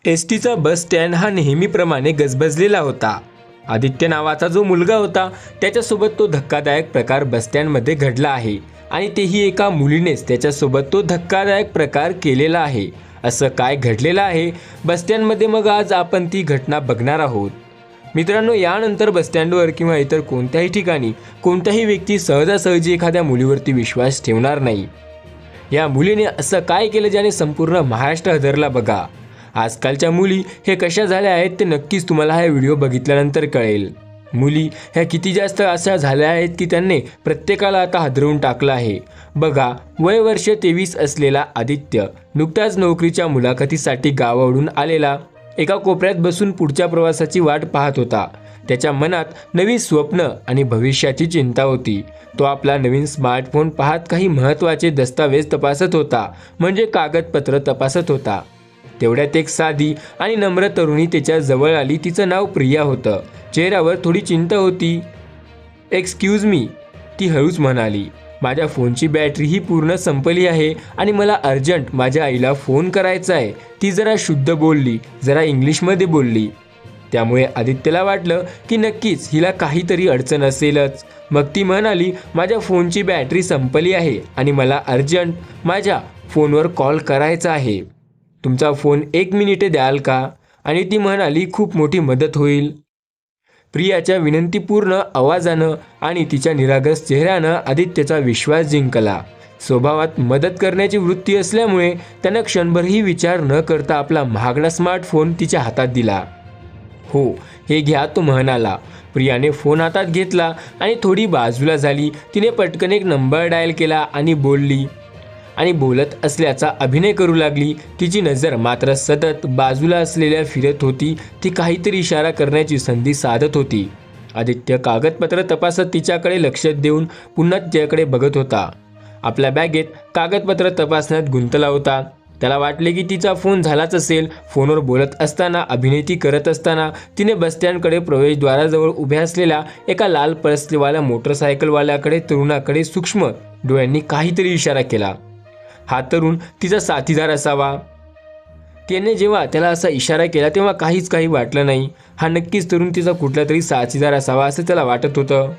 एसटीचा bus stand हा नेहमीप्रमाणे गजबजलेला होता. आदित्य नावाचा जो मुलगा होता त्याच्यासोबत तो धक्कादायक प्रकार बस स्टँडमध्ये घडला आहे आणि तेही एका मुलीनेच त्याच्यासोबत तो धक्कादायक प्रकार केलेला आहे. असं काय घडलेलं आहे बस स्टँडमध्ये, मग आज आपण ती घटना बघणार आहोत. मित्रांनो, यानंतर बस स्टँडवर किंवा इतर कोणत्याही ठिकाणी कोणत्याही व्यक्ती सहजासहजी एखाद्या मुलीवरती विश्वास ठेवणार नाही. या मुलीने असं काय केलं ज्याने संपूर्ण महाराष्ट्र हादरला बघा. आजकालच्या मुली हे कशा झाल्या आहेत ते नक्कीच तुम्हाला हा व्हिडिओ बघितल्यानंतर कळेल. मुली ह्या किती जास्त अशा झाल्या आहेत की त्यांनी प्रत्येकाला आता हादरवून टाकलं आहे. बघा, वय वर्ष 23 असलेला आदित्य नुकताच नोकरीच्या मुलाखतीसाठी गावावरून आलेला एका कोपऱ्यात बसून पुढच्या प्रवासाची वाट पाहत होता. त्याच्या मनात नवी स्वप्न आणि भविष्याची चिंता होती. तो आपला नवीन स्मार्टफोन पाहत काही महत्त्वाचे दस्तावेज तपासत होता, म्हणजे कागदपत्र तपासत होता. तेवढ्यात एक साधी आणि नम्र तरुणी त्याच्या जवळ आली. तिचं नाव प्रिया होतं. चेहऱ्यावर थोडी चिंता होती. एक्सक्यूज मी, ती हळूच म्हणाली. माझ्या फोनची बॅटरी ही पूर्ण संपली आहे आणि मला अर्जंट माझ्या आईला फोन करायचा आहे. ती जरा शुद्ध बोलली, जरा इंग्लिशमध्ये बोलली. त्यामुळे आदित्यला वाटलं की नक्कीच हिला काहीतरी अडचण असेलच. मग ती म्हणाली, माझ्या फोनची बॅटरी संपली आहे आणि मला अर्जंट माझ्या फोनवर कॉल करायचा आहे. तुमचा फोन 1 मिनिट द्याल का? आणि ती म्हणाली, खूप मोठी मदत होईल. प्रियाच्या विनंतीपूर्ण आवाजानं आणि तिच्या निरागस चेहऱ्यानं आदित्यचा विश्वास जिंकला. स्वभावात मदत करण्याची वृत्ती असल्यामुळे त्यानं क्षणभरही विचार न करता आपला महागडा स्मार्टफोन तिच्या हातात दिला. हो, हे घ्या, तो म्हणाला. प्रियाने फोन हातात घेतला आणि थोडी बाजूला झाली. तिने पटकन एक नंबर डायल केला आणि बोलत असल्याचा अभिनय करू लागली. तिची नजर मात्र सतत बाजूला असलेल्या फिरत होती. ती काहीतरी इशारा करण्याची संधी साधत होती. आदित्य कागदपत्र तपासत तिच्याकडे लक्ष देऊन पुन्हा तिच्याकडे बघत होता. आपल्या बॅगेत कागदपत्र तपासण्यात गुंतला होता. त्याला वाटले की तिचा फोन झालाच असेल. फोनवर बोलत असताना, अभिनेती करत असताना तिने बस स्टँडकडे प्रवेशद्वाराजवळ उभ्या असलेल्या एका लाल पळसवाल्या मोटरसायकलवाल्याकडे, तरुणाकडे सूक्ष्म डोळ्यांनी काहीतरी इशारा केला. हा तरुण तिचा साथीदार असावा. त्याने जेव्हा त्याला असा इशारा केला तेव्हा काही वाटलं नाही. हा नक्कीच तरुण तिचा कुठला तरी साथीदार असावा असं त्याला वाटत होतं.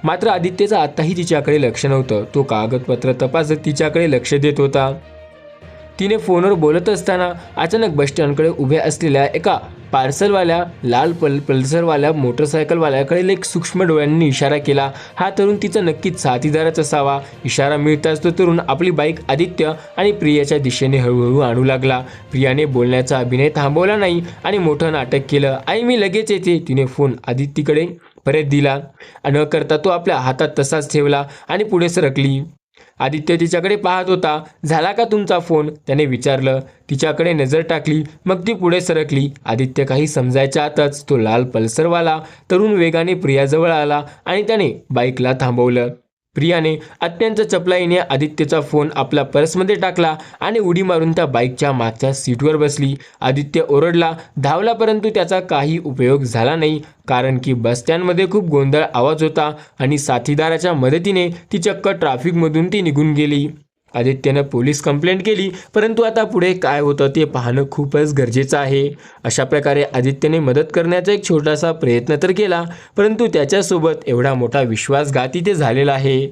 मात्र आदित्यचं आत्ताही तिच्याकडे लक्ष नव्हतं. तो कागदपत्र तपासत तिच्याकडे लक्ष देत होता. तिने फोनवर बोलत असताना अचानक बस स्टँडकडे उभ्या असलेल्या एका पार्सलवाल्या लाल पल्सरवाल्या मोटरसायकलवाल्याकडे एक सूक्ष्म डोळ्यांनी इशारा केला. हा तरुण तिचा नक्कीच साथीदारच असावा. इशारा मिळताच तो तरुण आपली बाईक आदित्य आणि प्रियाच्या दिशेने हळूहळू आणू लागला. प्रियाने बोलण्याचा अभिनय थांबवला नाही आणि मोठं नाटक केलं. आई, मी लगेच येते. तिने फोन आदित्यकडे परत दिला. न करता तो आपल्या हातात तसाच ठेवला आणि पुढे सरकली. आदित्य तिच्याकडे पाहत होता. झाला का तुमचा फोन? त्याने विचारलं. तिच्याकडे नजर टाकली, मग ती पुढे सरकली. आदित्य काही समजायच्या आतच तो लाल पल्सरवाला तरुण वेगाने प्रियाजवळ आला आणि त्याने बाईकला थांबवलं. प्रियाने अत्यंत चपलाईने आदित्यचा फोन आपल्या पर्समध्ये टाकला आणि उडी मारून त्या बाईकच्या मागच्या सीटवर बसली. आदित्य ओरडला, धावला, परंतु त्याचा काही उपयोग झाला नाही. कारण की बस स्टँडमध्ये खूप गोंधळ आवाज होता आणि साथीदाराच्या मदतीने ती चक्क ट्रॅफिकमधून ती निघून गेली. आदित्यनं पोलीस कंप्लेंट केली, परंतु आता पुढे काय होतं ते पाहणं खूपच गरजेचं आहे. अशा प्रकारे आदित्यने मदत करण्याचा एक छोटासा प्रयत्न तर केला, परंतु त्याच्यासोबत एवढा मोठा विश्वासघाती ते झालेला आहे.